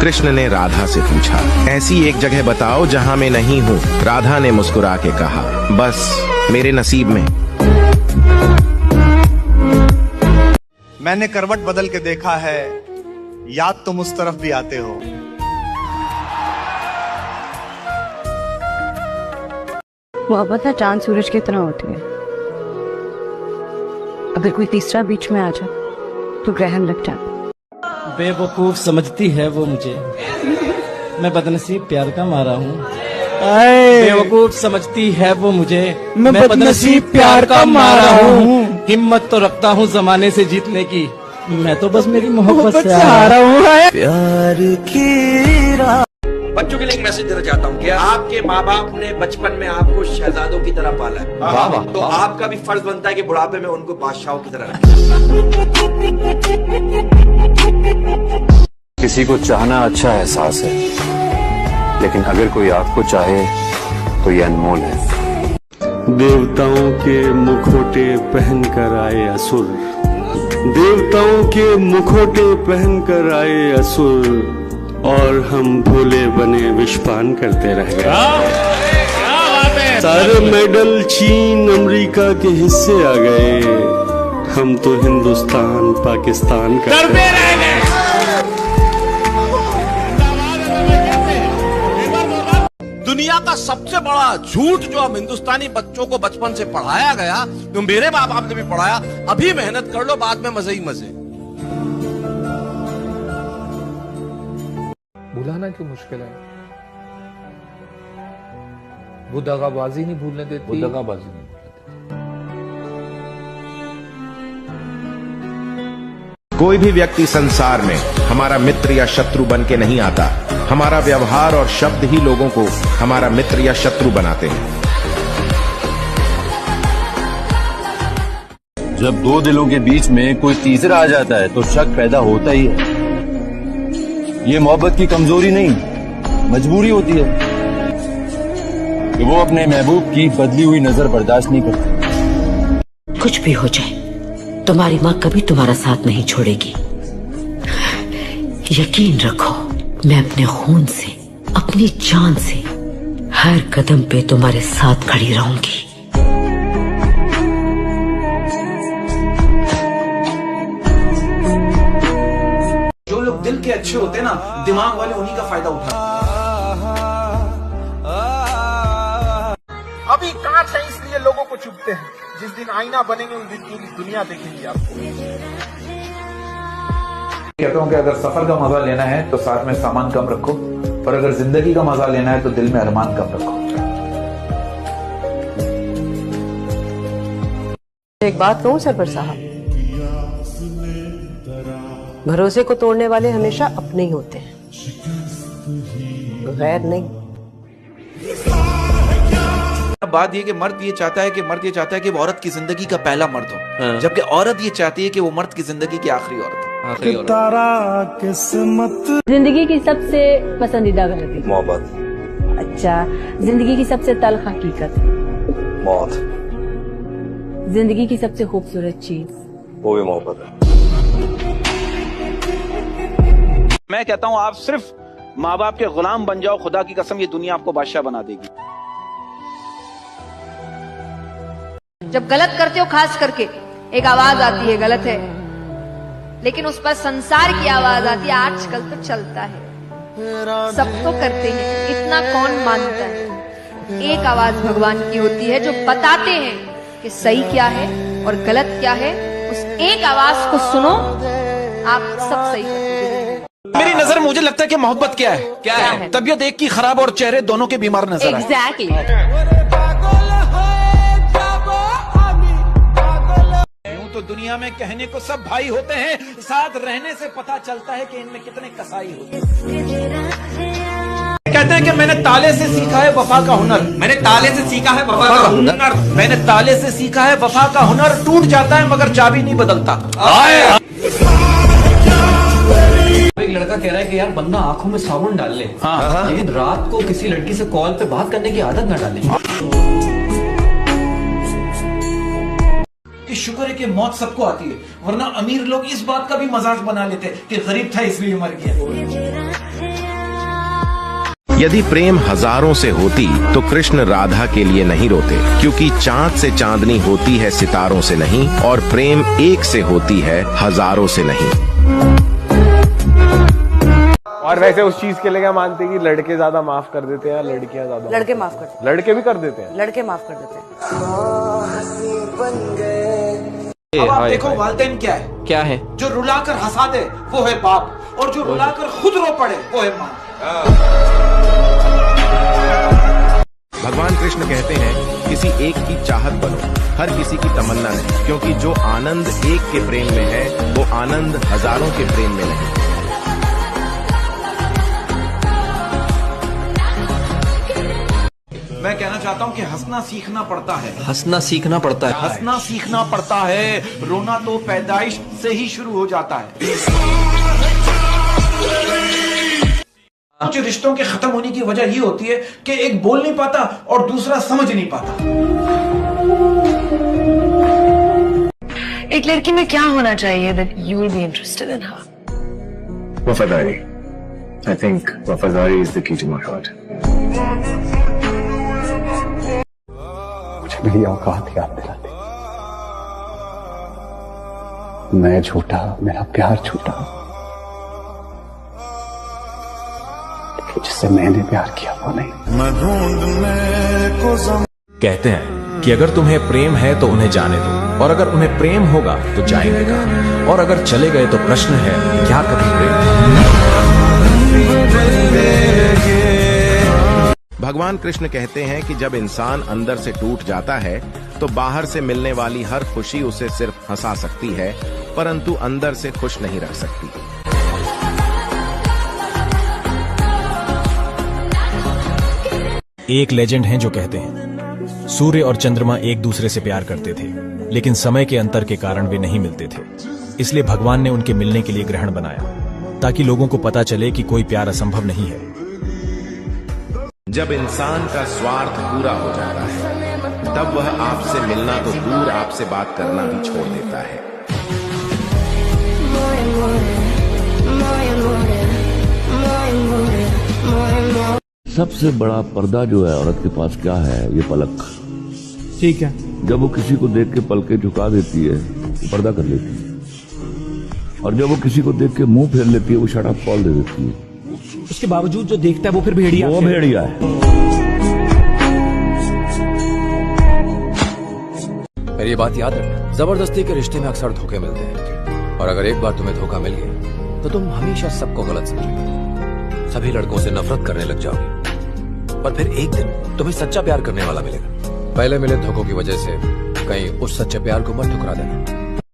कृष्ण ने राधा से पूछा, ऐसी एक जगह बताओ जहाँ मैं नहीं हूँ। राधा ने मुस्कुरा के कहा, बस मेरे नसीब में। मैंने करवट बदल के देखा है, याद तुम उस तरफ भी आते हो। मोहब्बत ना चांद सूरज की तरह होती है। अगर कोई तीसरा बीच में आ जाए तो ग्रहण लग जाए। बेवकूफ समझती है वो मुझे, मैं बदनसीब प्यार का मारा हूँ। बेवकूफ समझती है वो मुझे, मैं बदनसीब प्यार का मारा हूँ। हिम्मत तो रखता हूँ जमाने से जीतने की, मैं तो बस मेरी मोहब्बत से हारा हूँ। प्यार की राह। बच्चों के लिए एक मैसेज देना चाहता हूँ कि आपके माँ बाप ने बचपन में आपको शहजादों की तरह पाला है, तो आपका भी फर्ज बनता है कि बुढ़ापे में उनको बादशाहों की तरह रखें। किसी को चाहना अच्छा एहसास है, लेकिन अगर कोई आपको चाहे तो ये अनमोल है। देवताओं के मुखोटे पहन कर आए असुर, देवताओं के मुखोटे पहन कर आए असुर, और हम भोले बने विषपान करते रह गए। सारे मेडल चीन अमेरिका के हिस्से आ गए, हम तो हिंदुस्तान पाकिस्तान करते रह गए। दुनिया का सबसे बड़ा झूठ जो हम हिंदुस्तानी बच्चों को बचपन से पढ़ाया गया, जो मेरे माँ बाप ने भी पढ़ाया, अभी मेहनत कर लो, बाद में मजे ही मजे। भुलाना क्यों मुश्किल है? वो दगाबाजी नहीं भूलने देती। वो दगाबाजी नहीं कोई भी व्यक्ति संसार में हमारा मित्र या शत्रु बन के नहीं आता। हमारा व्यवहार और शब्द ही लोगों को हमारा मित्र या शत्रु बनाते हैं। जब दो दिलों के बीच में कोई तीसरा आ जाता है तो शक पैदा होता ही है। ये मोहब्बत की कमजोरी नहीं, मजबूरी होती है कि वो अपने महबूब की बदली हुई नजर बर्दाश्त नहीं करती। कुछ भी हो जाए, तुम्हारी माँ कभी तुम्हारा साथ नहीं छोड़ेगी। यकीन रखो, मैं अपने खून से, अपनी जान से हर कदम पे तुम्हारे साथ खड़ी रहूंगी। जो लोग दिल के अच्छे होते हैं ना, दिमाग वाले उन्हीं का फायदा उठाते। अभी कांच है इसलिए लोगों को चुभते हैं, जिस दिन आईना बनेंगे उस दिन पूरी दुनिया देखेगी आपको। कहता हूँ कि अगर सफर का मजा लेना है तो साथ में सामान कम रखो, और अगर जिंदगी का मजा लेना है तो दिल में अरमान कम रखो। एक बात कहूँ सरवर साहब, भरोसे को तोड़ने वाले हमेशा अपने ही होते हैं, गैर नहीं। बात ये कि मर्द ये चाहता है कि वो औरत की जिंदगी का पहला मर्द हो, जबकि औरत ये चाहती है कि वो मर्द की जिंदगी की आखिरी औरत हो। जिंदगी की सबसे पसंदीदा गलती मोहब्बत। अच्छा, जिंदगी की सबसे तल्ख हकीकत मौत। जिंदगी की सबसे खूबसूरत चीज वो भी मोहब्बत है। मैं कहता हूँ आप सिर्फ माँ बाप के गुलाम बन जाओ, खुदा की कसम ये दुनिया आपको बादशाह बना देगी। जब गलत करते हो, खास करके एक आवाज आती है गलत है, लेकिन उस पर संसार की आवाज आती है आजकल तो चलता है, सब तो करते हैं, इतना कौन मानता है। एक आवाज भगवान की होती है जो बताते हैं कि सही क्या है और गलत क्या है। उस एक आवाज को सुनो, आप सब सही करते। मेरी नजर मुझे लगता है कि मोहब्बत क्या है? तबीयत एक की खराब और चेहरे दोनों के बीमार नजर आए। एग्जैक्टली। तो दुनिया में कहने को सब भाई होते हैं, साथ रहने से पता चलता है कि इनमें कितने कसाई होते हैं। कहते हैं कि मैंने ताले से सीखा है वफा का हुनर, मैंने ताले से सीखा है वफा का हुनर, मैंने ताले से सीखा है वफा का हुनर, टूट जाता है मगर चाबी नहीं बदलता। एक लड़का कह रहा है कि यार बंदा आंखों में साबुन डाल ले, लेकिन रात को किसी लड़की से कॉल पे बात करने की आदत ना डाले। कि शुक्र है कि मौत सबको आती है, वरना अमीर लोग इस बात का भी मजाक बना लेते कि गरीब था इसलिए मर गया। यदि प्रेम हजारों से होती तो कृष्ण राधा के लिए नहीं रोते, क्योंकि चांद से चांदनी होती है सितारों से नहीं, और प्रेम एक से होती है हजारों से नहीं। और वैसे उस चीज के लिए क्या मानते हैं कि लड़के ज्यादा माफ कर देते हैं या लड़कियां ज्यादा? लड़के माफ करते हैं। लड़के भी कर देते हैं? लड़के माफ कर देते हैं। अब आप देखो वालिदैन क्या है? क्या है? जो रुलाकर हंसा दे वो है बाप, और जो रुलाकर खुद रो पड़े वो है माँ। भगवान कृष्ण कहते हैं किसी एक की चाहत बनो, हर किसी की तमन्ना नहीं, क्योंकि जो आनंद एक के प्रेम में है वो आनंद हजारों के प्रेम में नहीं। मैं कहना चाहता हूँ कि हंसना सीखना पड़ता है। हंसना सीखना पड़ता है। हंसना सीखना पड़ता है। रोना तो पैदाइश से ही शुरू हो जाता है। कुछ रिश्तों के खत्म होने की वजह ये होती है कि एक बोल नहीं पाता और दूसरा समझ नहीं पाता। एक लड़की में क्या होना चाहिए that you will be interested in her? वफादारी। I think वफादारी is the key to my heart. मुझे मेरी औकात याद दिलाती। मैं झूठा, मेरा प्यार झूठा, जिससे मैंने प्यार किया वो नहीं। कहते हैं कि अगर तुम्हें प्रेम है तो उन्हें जाने दो, और अगर उन्हें प्रेम होगा तो जाएंगे कहां, और अगर चले गए तो प्रश्न है क्या कभी प्रेम। भगवान कृष्ण कहते हैं कि जब इंसान अंदर से टूट जाता है तो बाहर से मिलने वाली हर खुशी उसे सिर्फ हंसा सकती है, परंतु अंदर से खुश नहीं रख सकती। एक लेजेंड हैं जो कहते हैं सूर्य और चंद्रमा एक दूसरे से प्यार करते थे, लेकिन समय के अंतर के कारण वे नहीं मिलते थे। इसलिए भगवान ने उनके मिलने के लिए ग्रहण बनाया, ताकि लोगों को पता चले कि कोई प्यार असंभव नहीं है। जब इंसान का स्वार्थ पूरा हो जाता है तब वह आपसे मिलना तो दूर आपसे बात करना भी छोड़ देता है। सबसे बड़ा पर्दा जो है औरत के पास क्या है, ये पलक। ठीक है। जब वो किसी को देख के पलकें झुका देती है वो पर्दा कर लेती है, और जब वो किसी को देख के मुंह फेर लेती है वो शट अप कॉल दे देती है। उसके बावजूद जो देखता है वो फिर भेड़िया। वो भेड़िया है। मेरी ये बात याद रखना, जबरदस्ती के रिश्ते में अक्सर धोखे मिलते हैं, और अगर एक बार तुम्हें धोखा मिल गया तो तुम हमेशा सबको गलत समझोगे, सभी लड़कों से नफरत करने लग जाओगे। पर फिर एक दिन तुम्हें सच्चा प्यार करने वाला मिलेगा। पहले मिले धोखों की वजह से कहीं उस सच्चे प्यार को मत ठुकरा देना।